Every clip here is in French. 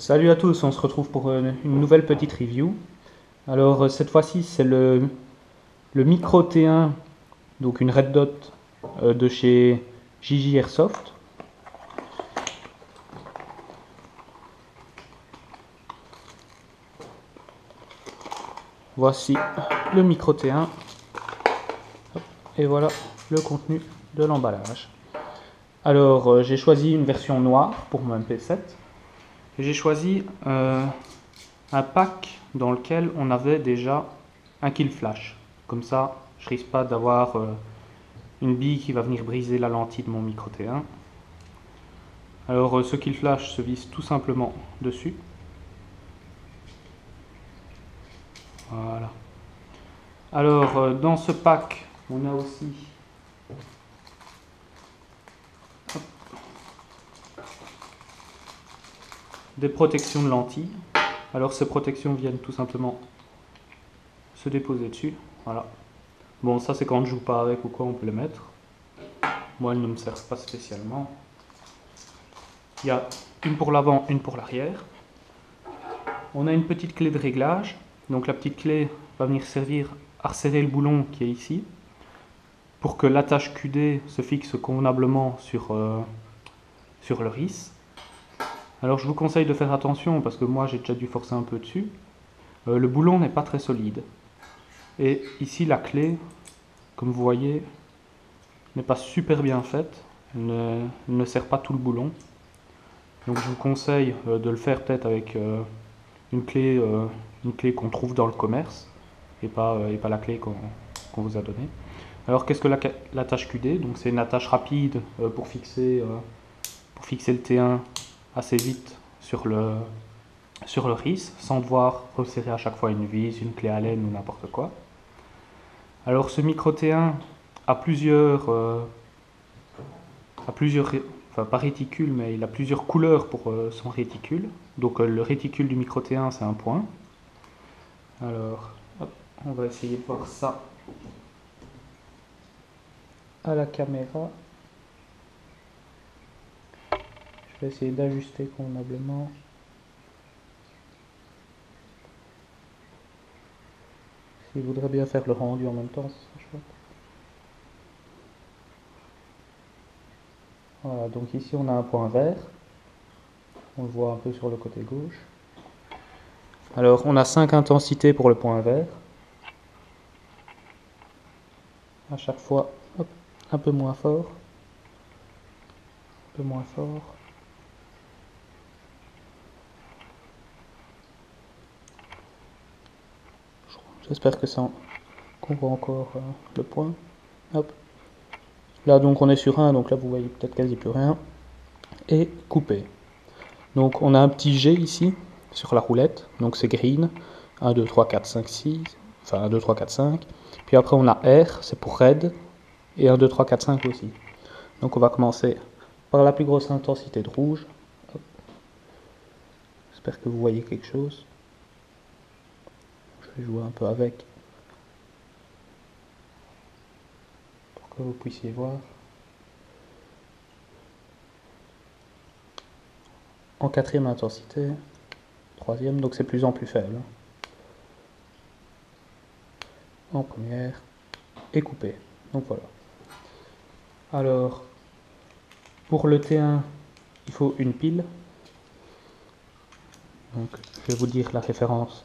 Salut à tous, on se retrouve pour une nouvelle petite review. Alors cette fois-ci c'est le Micro T1, donc une Red Dot de chez JJ Airsoft. Voici le Micro T1 et voilà le contenu de l'emballage. Alors j'ai choisi une version noire pour mon MP7 et j'ai choisi un pack dans lequel on avait déjà un kill flash. Comme ça, je risque pas d'avoir une bille qui va venir briser la lentille de mon Micro T1. Alors ce kill flash se visse tout simplement dessus. Voilà. Alors dans ce pack, on a aussi des protections de lentilles. Alors ces protections viennent tout simplement se déposer dessus. Voilà. Bon, ça c'est quand on ne joue pas avec ou quoi, on peut les mettre. Moi, elles ne me servent pas spécialement. Il y a une pour l'avant, une pour l'arrière. On a une petite clé de réglage. Donc la petite clé va venir servir à resserrer le boulon qui est ici, pour que l'attache QD se fixe convenablement sur le RIS. Alors je vous conseille de faire attention parce que moi j'ai déjà dû forcer un peu dessus. Le boulon n'est pas très solide. Et ici la clé, comme vous voyez, n'est pas super bien faite. Elle ne serre pas tout le boulon. Donc je vous conseille de le faire peut-être avec une clé qu'on trouve dans le commerce et pas la clé qu'on vous a donnée. Alors qu'est-ce que l'attache QD? Donc c'est une attache rapide pour fixer le T1 assez vite sur le RIS sans devoir resserrer à chaque fois une vis, une clé Allen ou n'importe quoi. Alors ce Micro T1 a plusieurs enfin pas réticule, mais il a plusieurs couleurs pour son réticule. Donc le réticule du Micro T1 c'est un point. Alors hop, on va essayer de voir ça à la caméra. Je vais essayer d'ajuster convenablement. S'il voudrait bien faire le rendu en même temps, c'est chouette. Voilà, donc ici on a un point vert. On le voit un peu sur le côté gauche. Alors on a 5 intensités pour le point vert. À chaque fois, hop, un peu moins fort. Un peu moins fort. J'espère que ça qu'on voit encore le point. Hop. Là donc on est sur 1, donc là vous voyez peut-être quasi plus rien. Et coupé. Donc on a un petit G ici sur la roulette, donc c'est green. 1, 2, 3, 4, 5, 6. Enfin 1, 2, 3, 4, 5. Puis après on a R, c'est pour red. Et 1, 2, 3, 4, 5 aussi. Donc on va commencer par la plus grosse intensité de rouge. J'espère que vous voyez quelque chose. Je vais jouer un peu avec pour que vous puissiez voir. En quatrième intensité, troisième, donc c'est plus en plus faible. En première et coupé. Donc voilà. Alors, pour le T1, il faut une pile. Donc, je vais vous dire la référence.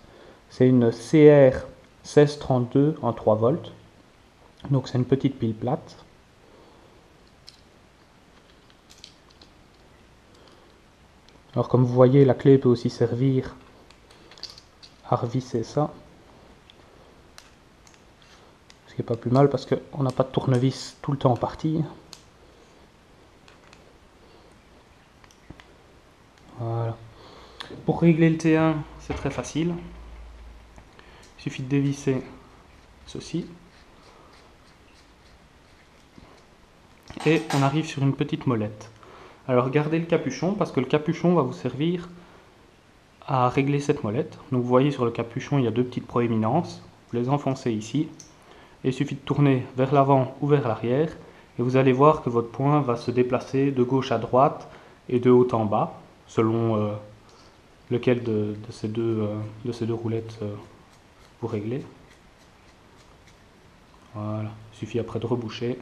C'est une CR 1632 en 3 volts. Donc c'est une petite pile plate. Alors comme vous voyez, la clé peut aussi servir à revisser ça. Ce qui n'est pas plus mal parce qu'on n'a pas de tournevis tout le temps en partie. Voilà. Pour régler le T1, c'est très facile. Il suffit de dévisser ceci. Et on arrive sur une petite molette. Alors gardez le capuchon parce que le capuchon va vous servir à régler cette molette. Donc vous voyez sur le capuchon il y a deux petites proéminences. Vous les enfoncez ici. Et il suffit de tourner vers l'avant ou vers l'arrière. Et vous allez voir que votre point va se déplacer de gauche à droite et de haut en bas selon lequel de ces deux roulettes vous réglez. Voilà, il suffit après de reboucher,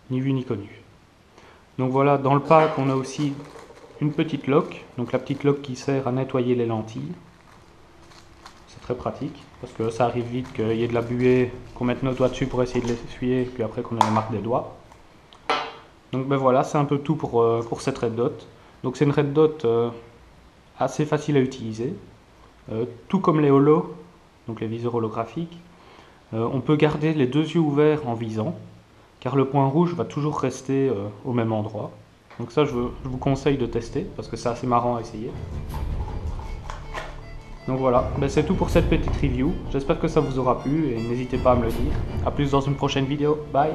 ni vu ni connu. Donc voilà, dans le pack on a aussi une petite loque, donc la petite loque qui sert à nettoyer les lentilles. C'est très pratique, parce que ça arrive vite qu'il y ait de la buée, qu'on mette nos doigts dessus pour essayer de l'essuyer, puis après qu'on ait les marques des doigts. Donc ben voilà, c'est un peu tout pour cette red dot. Donc c'est une red dot assez facile à utiliser, tout comme les holos, donc les viseurs holographiques. On peut garder les deux yeux ouverts en visant, car le point rouge va toujours rester au même endroit. Donc ça, je vous conseille de tester, parce que c'est assez marrant à essayer. Donc voilà, ben c'est tout pour cette petite review. J'espère que ça vous aura plu, et n'hésitez pas à me le dire. A plus dans une prochaine vidéo. Bye!